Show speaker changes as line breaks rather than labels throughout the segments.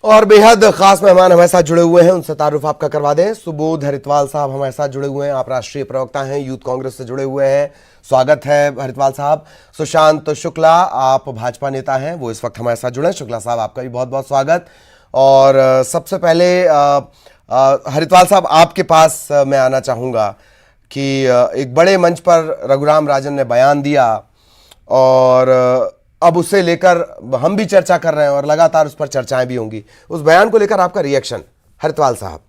और बेहद खास मेहमान हमारे साथ जुड़े हुए हैं, उनसे तारुफ आपका करवा दें। सुबोध हरितवाल साहब हमारे साथ जुड़े हुए हैं। आप राष्ट्रीय प्रवक्ता हैं, यूथ कांग्रेस से जुड़े हुए हैं। स्वागत है हरितवाल साहब। सुशांत शुक्ला, आप भाजपा नेता हैं, वो इस वक्त हमारे साथ जुड़े हैं। शुक्ला साहब, आपका भी बहुत बहुत स्वागत। और सबसे पहले हरितवाल साहब, आपके पास मैं आना चाहूँगा कि एक बड़े मंच पर रघुराम राजन ने बयान दिया और अब उसे लेकर हम भी चर्चा कर रहे हैं और लगातार उस पर चर्चाएं भी होंगी। उस बयान को लेकर आपका रिएक्शन हरितवाल साहब।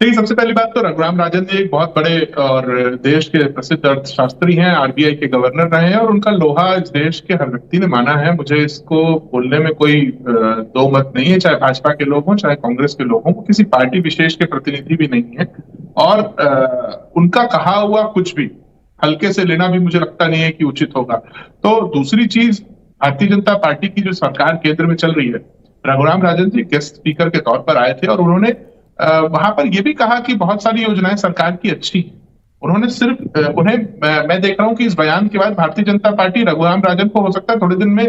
देखिए, सबसे पहली बात तो रघुराम राजन जी एक बहुत बड़े और देश के प्रसिद्ध अर्थशास्त्री हैं, आरबीआई के गवर्नर रहे हैं और उनका लोहा इस देश के हर व्यक्ति ने माना है। मुझे इसको बोलने में कोई दो मत नहीं है, चाहे भाजपा के लोग हों चाहे कांग्रेस के लोग हों, वो किसी पार्टी विशेष के प्रतिनिधि भी नहीं है। और उनका कहा हुआ कुछ भी हल्के से लेना भी मुझे लगता नहीं है कि उचित होगा। तो दूसरी चीज, भारतीय जनता पार्टी की जो सरकार केंद्र में चल रही है, रघुराम राजन जी गेस्ट स्पीकर के तौर पर आए थे और उन्होंने वहां पर यह भी कहा कि बहुत सारी योजनाएं सरकार की अच्छी। उन्होंने सिर्फ उन्हें मैं देख रहा हूं कि इस बयान के बाद भारतीय जनता पार्टी रघुराम राजन को हो सकता है थोड़े दिन में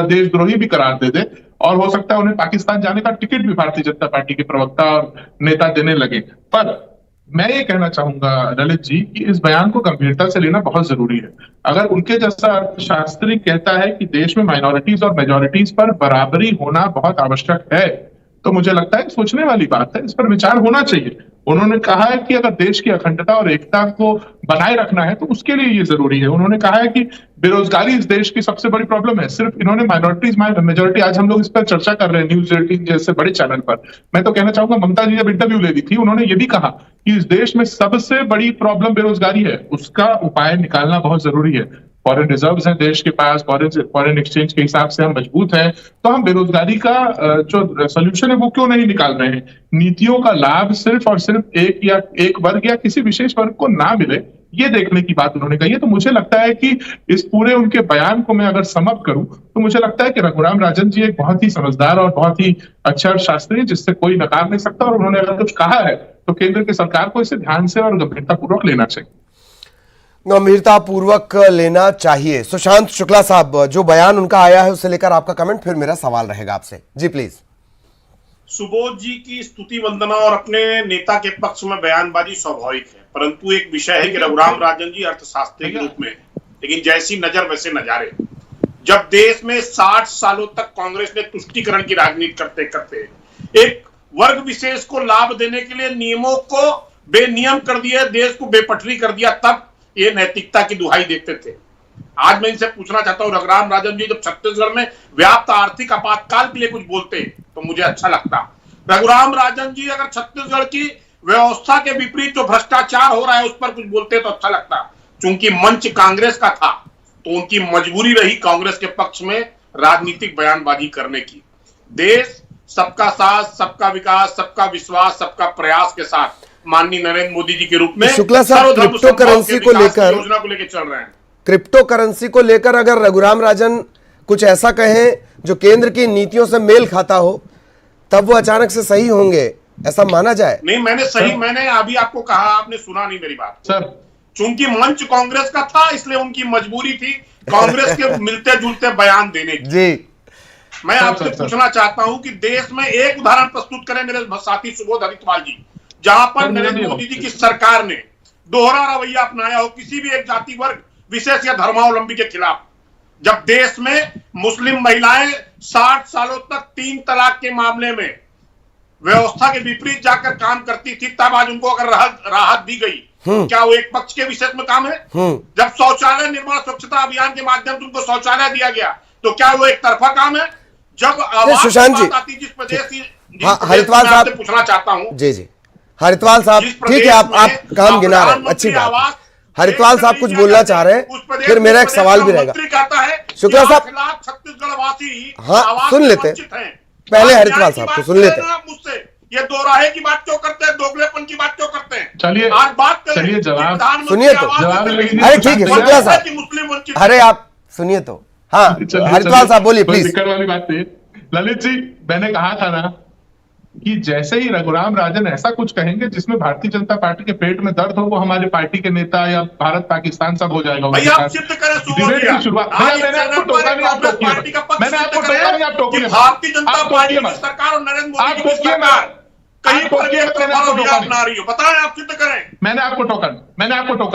देशद्रोही भी करार दे दे और हो सकता है उन्हें पाकिस्तान जाने का टिकट भी भारतीय जनता पार्टी के प्रवक्ता और नेता देने लगे। पर मैं ये कहना चाहूंगा ललित जी कि इस बयान को गंभीरता से लेना बहुत जरूरी है। अगर उनके जैसा अर्थशास्त्री कहता है कि देश में माइनॉरिटीज और मेजॉरिटीज पर बराबरी होना बहुत आवश्यक है, तो मुझे लगता है सोचने वाली बात है, इस पर विचार होना चाहिए। उन्होंने कहा है कि अगर देश की अखंडता और एकता को बनाए रखना है तो उसके लिए ये जरूरी है। उन्होंने कहा है कि बेरोजगारी इस देश की सबसे बड़ी प्रॉब्लम है। सिर्फ इन्होंने माइनॉरिटीज मेजोरिटी, आज हम लोग इस पर चर्चा कर रहे हैं न्यूज 18 जैसे बड़े चैनल पर। मैं तो कहना चाहूंगा, ममता जी जब इंटरव्यू ले ली थी उन्होंने ये भी कहा कि इस देश में सबसे बड़ी प्रॉब्लम बेरोजगारी है, उसका उपाय निकालना बहुत जरूरी है। फॉरेन रिजर्व्स हैं देश के पास, फॉरेन एक्सचेंज के हिसाब से हम मजबूत हैं, तो हम बेरोजगारी का जो सोल्यूशन है वो क्यों नहीं निकाल रहे हैं। नीतियों का लाभ सिर्फ और सिर्फ एक वर्ग या किसी विशेष वर्ग को ना मिले, ये देखने की बात उन्होंने कही है। तो मुझे लगता है कि इस पूरे उनके बयान को मैं अगर समअप करूं तो मुझे लगता है कि रघुराम राजन जी एक बहुत ही समझदार और बहुत ही अच्छा शास्त्री है, जिससे कोई नकार नहीं सकता। और उन्होंने अगर कुछ कहा है तो केंद्र की सरकार को इसे ध्यान से और गंभीरतापूर्वक लेना चाहिए।
गंभीरता पूर्वक लेना चाहिए। सुशांत शुक्ला साहब, जो बयान उनका आया है उसे लेकर आपका कमेंट, फिर मेरा सवाल रहेगा आपसे। जी प्लीज।
सुबोध जी की स्तुति वंदना और अपने नेता के पक्ष में बयानबाजी स्वाभाविक है, परंतु एक विषय है कि रघुराम राजन जी अर्थशास्त्री के रूप में, लेकिन जैसी नजर वैसे नजारे। जब देश में 60 सालों तक कांग्रेस ने तुष्टीकरण की राजनीति करते करते एक वर्ग विशेष को लाभ देने के लिए नियमों को बेनियम कर दिया, देश को बेपटरी कर दिया, तब ये नैतिकता की दुहाई देते थे। आज मैं इनसे पूछना चाहता हूं, रघुराम राजन जी जब छत्तीसगढ़ में व्याप्त आर्थिक आपातकाल के लिए कुछ बोलते तो मुझे अच्छा लगता। रघुराम राजन जी अगर छत्तीसगढ़ की व्यवस्था के विपरीत जो भ्रष्टाचार हो रहा है उस पर कुछ बोलते तो अच्छा लगता। चूंकि मंच कांग्रेस का था तो उनकी मजबूरी रही कांग्रेस के पक्ष में राजनीतिक बयानबाजी करने की। देश सबका साथ, सबका विकास, सबका विश्वास, सबका प्रयास के साथ माननीय नरेंद्र मोदी जी के रूप में
शुक्ला साहब, क्रिप्टो करेंसी को लेकर
योजना को लेकर चल रहे हैं।
क्रिप्टो करेंसी को लेकर अगर रघुराम राजन कुछ ऐसा कहें जो केंद्र की नीतियों से मेल खाता हो, तब वो अचानक से सही होंगे, ऐसा माना जाए?
नहीं, मैंने अभी आपको कहा, आपने सुना नहीं मेरी बात
सर।
चूंकि मंच कांग्रेस का था इसलिए उनकी मजबूरी थी कांग्रेस के मिलते जुलते बयान देने की।
जी,
मैं आपसे पूछना चाहता हूं कि देश में एक उदाहरण प्रस्तुत करें मेरे साथी सुबोध हरितवाल जी, जहां पर नरेंद्र मोदी जी की सरकार ने दोहरा रवैया अपनाया हो किसी भी एक जाति वर्ग विशेष या धर्मावलंबी के खिलाफ। जब देश में मुस्लिम महिलाएं 60 सालों तक 3 तलाक के मामले में व्यवस्था के विपरीत जाकर काम करती थी, तब आज उनको अगर राहत दी गई, क्या वो एक पक्ष के विशेष में काम है? जब शौचालय निर्माण स्वच्छता अभियान के माध्यम से उनको शौचालय दिया गया, तो क्या वो एक तरफा काम है? जब
सुशांत जी,
आती जिस प्रदेश की
हरितवाल साहब
पूछना चाहता हूं।
जी जी, हरितवाल साहब ठीक है, आप काम गिना रहे हैं, अच्छी बात। हरितवाल साहब कुछ बोलना चाह रहे हैं, फिर मेरा एक सवाल भी रहेगा। शुक्ला साहब,
छत्तीसगढ़ वासी
हाँ सुन लेते, पहले हरितवाल साहब को सुन लेते।
मुझसे ये दोराहे की बात क्यों करते हैं, दोगलेपन की बात क्यों करते हैं?
चलिए
आज बात करिए,
जवाब
सुनिए तो। अरे ठीक है शुक्ला साहब, अरे आप सुनिए तो। हाँ हरितवाल साहब बोलिए प्लीज।
वाली बात है ललित जी, मैंने कहा था ना कि जैसे ही रघुराम राजन ऐसा कुछ कहेंगे जिसमें भारतीय जनता पार्टी के पेट में दर्द हो, वो हमारे पार्टी के नेता या भारत पाकिस्तान सब हो जाएगा।
भैया आप सिद्ध करें
डिबेट की शुरुआत। मैंने आपको टोका नहीं, आप टोकिए। मैंने आपको टोका नहीं, आप टोकिए।
भारतीय जनता पार्टी की सरकार और नरेंद्र मोदी की सरकार कहीं पर भी अपना रही हो, बताएं, आप सिद्ध करें।
मैंने आपको टोका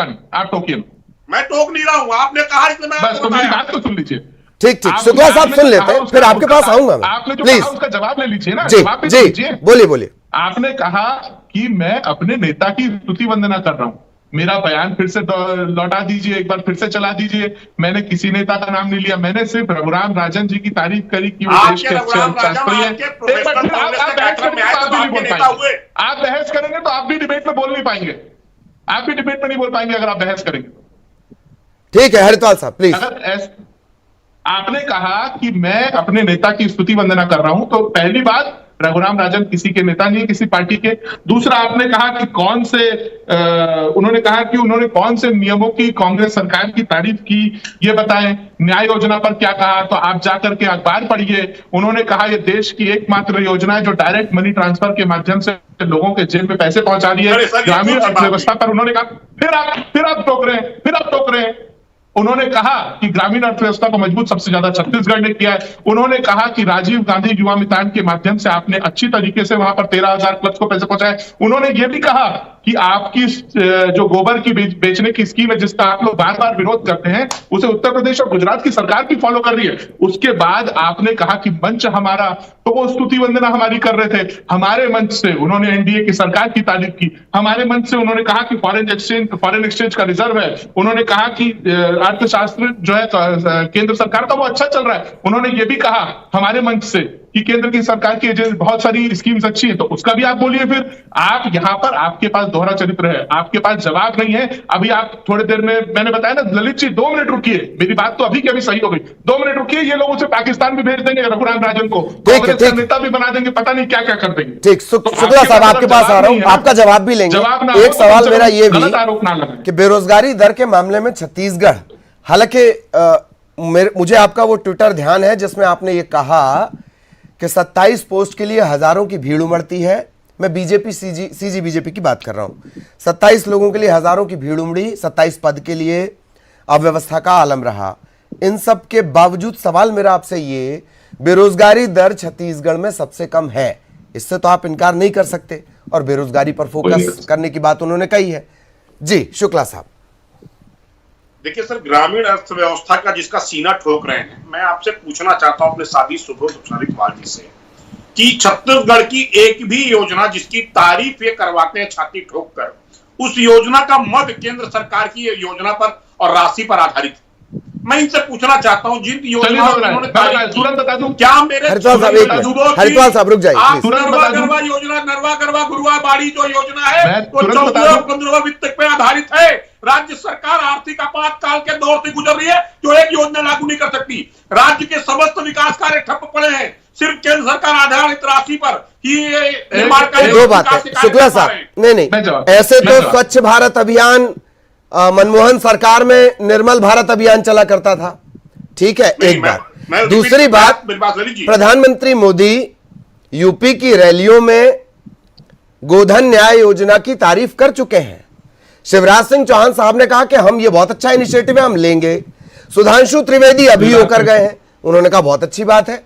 नहीं, आप टोकिए।
मैं टोक नहीं रहा हूं, आपने कहा इसलिए मैं
बस, तो मेरी बात तो सुन लीजिए।
ठीक, शुक्ला साहब सुन लेते हैं, फिर आपके पास आऊंगा मैं।
आपने जो
प्लीज
कहा उसका जवाब ले लीजिए ना।
जी
जवाब भी
जी
दीजिए।
बोलिए।
आपने कहा कि मैं अपने नेता की स्तुति वंदना कर रहा हूं। मेरा बयान फिर से लौटा दीजिए, एक बार फिर से चला दीजिए। मैंने किसी नेता का नाम नहीं लिया, मैंने सिर्फ रघुराम राजन जी की तारीफ करी कि वो देश के अच्छे शास्त्री हैं। एक बार फिर आप बहस करेंगे तो आप भी नहीं बोल पाएंगे। आप बहस करेंगे तो आप भी डिबेट में बोल नहीं पाएंगे। आप भी डिबेट में नहीं बोल पाएंगे अगर आप बहस करेंगे।
ठीक है हरिद्वाल साहब प्लीज।
अगर आपने कहा कि मैं अपने नेता की स्तुति वंदना कर रहा हूं, तो पहली बात, रघुराम राजन किसी के नेता नहीं है, किसी पार्टी के। दूसरा, आपने कहा कि उन्होंने कौन से नियमों की कांग्रेस सरकार की तारीफ की, ये बताएं। न्याय योजना पर क्या कहा, तो आप जाकर के अखबार पढ़िए। उन्होंने कहा ये देश की एकमात्र योजना है जो डायरेक्ट मनी ट्रांसफर के माध्यम से लोगों के जेब में पैसे पहुंचा रही है। ग्रामीण अर्थव्यवस्था पर उन्होंने कहा, फिर आप टोक रहे हैं। उन्होंने कहा कि ग्रामीण अर्थव्यवस्था को मजबूत सबसे ज्यादा छत्तीसगढ़ ने किया है। उन्होंने कहा कि राजीव गांधी युवा मितान के माध्यम से आपने अच्छी तरीके से वहां पर 13,000 क्लब्स को पैसे पहुंचाए। उन्होंने ये भी कहा कि आपकी जो गोबर की बेचने की स्कीम है, जिसका आप लोग बार बार विरोध करते हैं, उसे उत्तर प्रदेश और गुजरात की सरकार भी फॉलो कर रही है। उसके बाद आपने कहा कि मंच हमारा, तो वो स्तुति वंदना हमारी कर रहे थे। हमारे मंच से उन्होंने एनडीए की सरकार की तारीफ की। हमारे मंच से उन्होंने कहा कि फॉरेन एक्सचेंज का रिजर्व है। उन्होंने कहा कि अर्थशास्त्र जो है केंद्र सरकार का वो अच्छा चल रहा है। उन्होंने ये भी कहा हमारे मंच से कि केंद्र की सरकार की बहुत सारी स्कीम्स अच्छी है, तो उसका भी आप बोलिए। फिर आप यहाँ पर, आपके पास दोहरा चरित्र है, आपके पास जवाब नहीं है। अभी आप थोड़ी देर में, मैंने बताया ना ललित जी, 2 मिनट रुकिए, मेरी बात तो अभी की अभी सही हो गई। 2 मिनट रुकिए, ये लोग उसे पाकिस्तान भी भेज देंगे, रघुराम राजन को कांग्रेस का नेता भी बना देंगे, पता नहीं क्या क्या कर देंगे।
ठीक, शुक्ला साहब आपके पास आ रहा हूं, आपका जवाब भी लेंगे। एक सवाल मेरा ये भी कि बेरोजगारी दर के मामले में छत्तीसगढ़, हालांकि मुझे आपका वो ट्विटर ध्यान है जिसमें आपने ये कहा कि 27 पोस्ट के लिए हजारों की भीड़ उमड़ती है। मैं बीजेपी सीजी बीजेपी की बात कर रहा हूं। 27 लोगों के लिए हजारों की भीड़ उमड़ी, 27 पद के लिए अव्यवस्था का आलम रहा। इन सब के बावजूद सवाल मेरा आपसे ये, बेरोजगारी दर छत्तीसगढ़ में सबसे कम है, इससे तो आप इनकार नहीं कर सकते, और बेरोजगारी पर फोकस करने की बात उन्होंने कही है। जी शुक्ला साहब।
देखिए सर, ग्रामीण अर्थव्यवस्था का जिसका सीना ठोक रहे हैं, मैं आपसे पूछना चाहता हूं अपने साथी सुबोध हरिद्वाल जी से कि छत्तीसगढ़ की एक भी योजना जिसकी तारीफ ये करवाते हैं छाती ठोक कर, उस योजना का मद केंद्र सरकार की योजना पर और राशि पर आधारित। मैं इनसे पूछना चाहता हूं जिन योजनाओं उन्होंने
तुरंत बता दूं
क्या मेरे
हरिद्वाल साहब रुक जाइए।
नरवा गरवा गुरुआ बाड़ी जो योजना है वो 14 और 15 वित्त पे आधारित है। राज्य सरकार आर्थिक आपातकाल के दौर से गुजर रही है, जो एक योजना लागू नहीं कर सकती। राज्य के समस्त विकास कार्य ठप पड़े हैं, सिर्फ केंद्र सरकार आधारित राशि पर ही निर्माण कार्य।
दो बात है शुक्ला साहब, नहीं ऐसे तो स्वच्छ भारत अभियान मनमोहन सरकार में निर्मल भारत अभियान चला करता था, ठीक है, एक बात। दूसरी बात, प्रधानमंत्री मोदी यूपी की रैलियों में गोधन न्याय योजना की तारीफ कर चुके हैं। शिवराज सिंह चौहान साहब ने कहा कि हम ये बहुत अच्छा इनिशिएटिव है, हम लेंगे। सुधांशु त्रिवेदी अभी होकर गए हैं, उन्होंने कहा बहुत अच्छी बात है।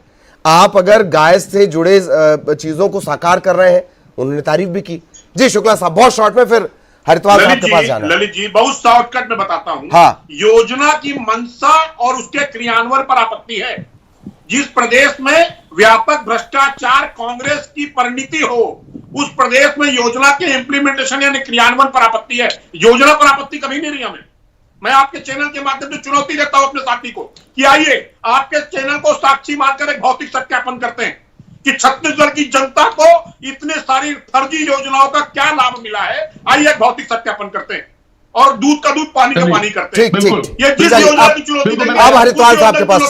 आप अगर गाय से जुड़े चीजों को साकार कर रहे हैं, उन्होंने तारीफ भी की। जी शुक्ला साहब बहुत शॉर्ट में, फिर हरिद्वाल साहब के पास जाना।
ललित जी बहुत शॉर्टकट में बताता हूं।
हाँ।
योजना की मंशा और उसके क्रियान्वयन पर आपत्ति है। जिस प्रदेश में व्यापक भ्रष्टाचार कांग्रेस की परिणति हो, उस प्रदेश में योजना के इंप्लीमेंटेशन यानी क्रियान्वयन पर आपत्ति है। योजना पर आपत्ति कभी नहीं रही हमें। मैं आपके चैनल के माध्यम से चुनौती देता हूं अपने साथी को कि आइए आपके चैनल को साक्षी मानकर एक भौतिक सत्यापन करते हैं कि छत्तीसगढ़ की जनता को इतने सारी फर्जी योजनाओं का क्या लाभ मिला है। आइए एक भौतिक सत्यापन करते हैं और दूध का दूध पानी का पानी करते हैं। ये जिस योजना की चुनौती देंगे,
अब हरिद्वाल साहब के पास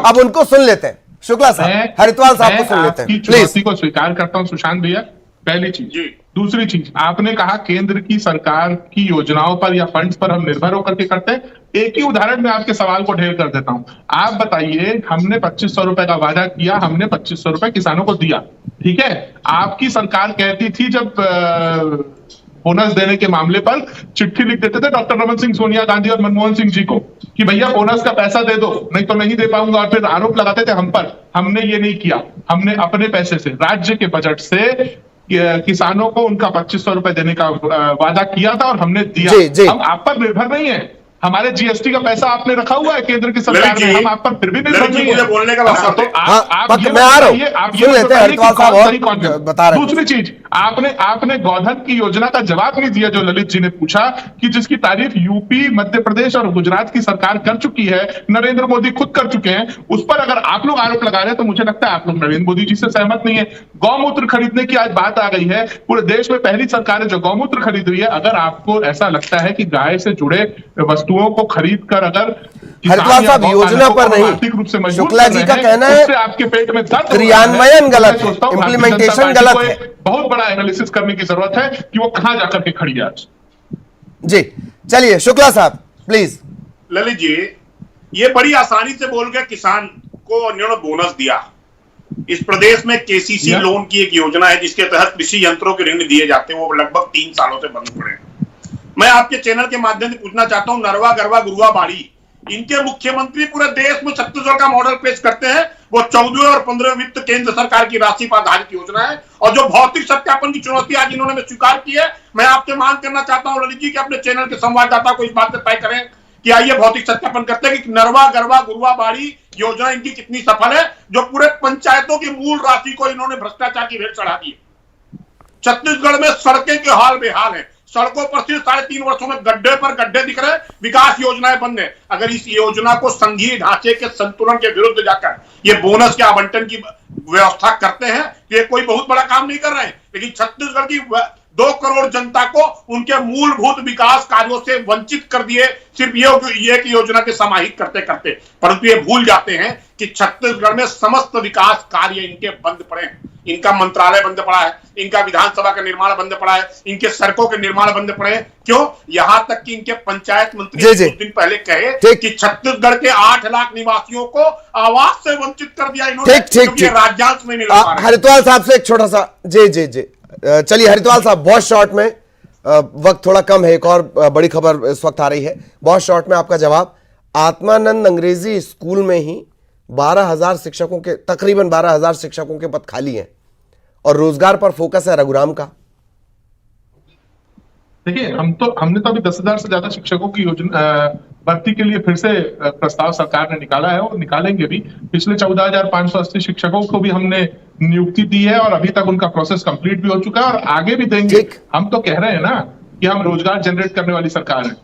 अब उनको सुन लेते हैं। शुक्ला साहब हरिद्वाल साहब को सुन लेते हैं प्लीज।
को स्वीकार करता हूं सुशांत भैया, पहली चीज।
जी।
दूसरी चीज, आपने कहा केंद्र की सरकार की योजनाओं पर या फंड्स पर हम निर्भर होकर के करते हैं। एक ही उदाहरण में आपके सवाल को ढेर कर देता हूं। आप बताइए, हमने 2500 रुपए का वादा किया, हमने 2500 रुपए किसानों को दिया, ठीक है। आपकी सरकार कहती थी जब बोनस देने के मामले पर चिट्ठी लिख देते थे डॉक्टर रमन सिंह, सोनिया गांधी और मनमोहन सिंह जी को कि भैया बोनस का पैसा दे दो, नहीं तो नहीं दे पाऊंगा, और फिर आरोप लगाते थे हम पर। हमने ये नहीं किया, हमने अपने पैसे से, राज्य के बजट से किसानों को उनका 2500 रुपए देने का वादा किया था और हमने दिया। हम आप पर निर्भर नहीं है, हमारे जीएसटी का पैसा आपने रखा हुआ है केंद्र की सरकार ने, हम आप पर फिर भी निर्भर नहीं है।
बोलने का
तो आप
मैं आ रहा हूं, सुन लेते हैं हरिद्वाल साहब और बता रहे हैं।
दूसरी चीज, आपने गोधन की योजना का जवाब नहीं दिया जो ललित जी ने पूछा, कि जिसकी तारीफ यूपी, मध्य प्रदेश और गुजरात की सरकार कर चुकी है, नरेंद्र मोदी खुद कर चुके हैं। उस पर अगर आप लोग आरोप लगा रहे हैं तो मुझे लगता है आप लोग नरेंद्र मोदी जी से सहमत नहीं है। गौमूत्र खरीदने की आज बात आ गई है, पूरे देश में पहली सरकार है जो गौमूत्र खरीद रही है। अगर आपको ऐसा लगता है कि गाय से जुड़े वस्तुओं को खरीद कर अगर
हरिद्वाल साहब योजना पर
आर्थिक रूप से
नहीं,
मजबूत
शुक्ला जी का कहना है
आपके पेट में दर्द,
क्रियान्वयन गलत है, इम्प्लीमेंटेशन गलत है।
बहुत बड़ा एनालिसिस करने की जरूरत है कि वो कहां जाकर के खड़ी है आज।
जी चलिए शुक्ला साहब प्लीज।
ललित जी, ये बड़ी आसानी से बोल गया किसान को उन्होंने बोनस दिया। इस प्रदेश में केसीसी लोन की एक योजना है जिसके तहत कृषि यंत्रों के ऋण दिए जाते हैं, वो लगभग 3 सालों से बंद पड़े हैं। मैं आपके चैनल के माध्यम से पूछना चाहता हूं, नरवा गरवा गुरुआ बाड़ी, इनके मुख्यमंत्री पूरे देश में छत्तीसगढ़ का मॉडल पेश करते हैं। वो 14 और 15 वित्त केंद्र सरकार की राशि पर आधारित योजना है, और जो भौतिक सत्यापन की चुनौती आज इन्होंने स्वीकार की है, मैं आपसे मांग करना चाहता हूं ललित जी कि अपने चैनल के संवाददाता को इस बात से तय करें कि आइए भौतिक सत्यापन करते हैं कि नरवा गरवा गुरुआ बाड़ी योजना इनकी कितनी सफल है, जो पूरे पंचायतों की मूल राशि को इन्होंने भ्रष्टाचार की भेंट चढ़ा दी। छत्तीसगढ़ में सड़कें के हाल बेहाल है, सड़कों पर सिर्फ 3.5 वर्षों में गड्ढे पर गड्ढे दिख रहे, विकास योजनाएं बंद है। अगर इस योजना को संघीय ढांचे के संतुलन के विरुद्ध जाकर ये बोनस के आवंटन की व्यवस्था करते हैं तो ये कोई बहुत बड़ा काम नहीं कर रहे हैं, लेकिन छत्तीसगढ़ की 2 करोड़ जनता को उनके मूलभूत विकास कार्यों से वंचित कर दिए, सिर्फ ये एक योजना के समाहित करते करते। परंतु ये भूल जाते हैं कि छत्तीसगढ़ में समस्त विकास कार्य इनके बंद पड़े हैं। इनका मंत्रालय बंद पड़ा है, इनका विधानसभा का निर्माण बंद पड़ा है, इनके सड़कों के निर्माण बंद पड़े हैं। क्यों? यहां तक कि इनके पंचायत मंत्री कुछ दिन पहले कहे कि छत्तीसगढ़ कि 8 लाख निवासियों को आवास से वंचित कर दिया इन्होंने, क्योंकि राज्यांश में नहीं लगा पा रहे।
हरिद्वाल साहब से एक छोटा सा जी चलिए हरिद्वाल साहब बहुत शॉर्ट में, वक्त थोड़ा कम है, एक और बड़ी खबर इस वक्त आ रही है, बहुत शॉर्ट में आपका जवाब। आत्मानंद अंग्रेजी स्कूल में ही 12,000 शिक्षकों के, तकरीबन 12,000 शिक्षकों के पद खाली हैं और रोजगार पर फोकस है रघुराम का।
देखिए, हमने तो अभी 10,000 से ज्यादा शिक्षकों की योजना भर्ती के लिए फिर से प्रस्ताव सरकार ने निकाला है और निकालेंगे भी। पिछले 14,580 शिक्षकों को भी हमने नियुक्ति दी है और अभी तक उनका प्रोसेस कंप्लीट भी हो चुका है और आगे भी देंगे। हम तो कह रहे हैं ना कि हम रोजगार जनरेट करने वाली सरकार है।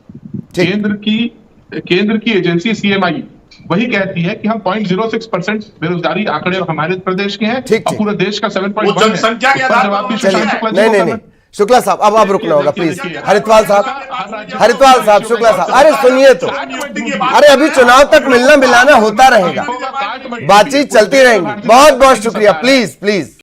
केंद्र की एजेंसी सीएमआई वही कहती है कि हम 0.06% बेरोजगारी आंकड़े हमारे प्रदेश के हैं और पूरे देश का 7.1
जनसंख्या के आधार पर।
नहीं शुक्ला साहब अब रुकना होगा प्लीज। हरिद्वाल साहब शुक्ला साहब, अरे सुनिए तो, अरे अभी चुनाव तक मिलना मिलाना होता रहेगा, बातचीत चलती रहेंगी। बहुत बहुत शुक्रिया, प्लीज।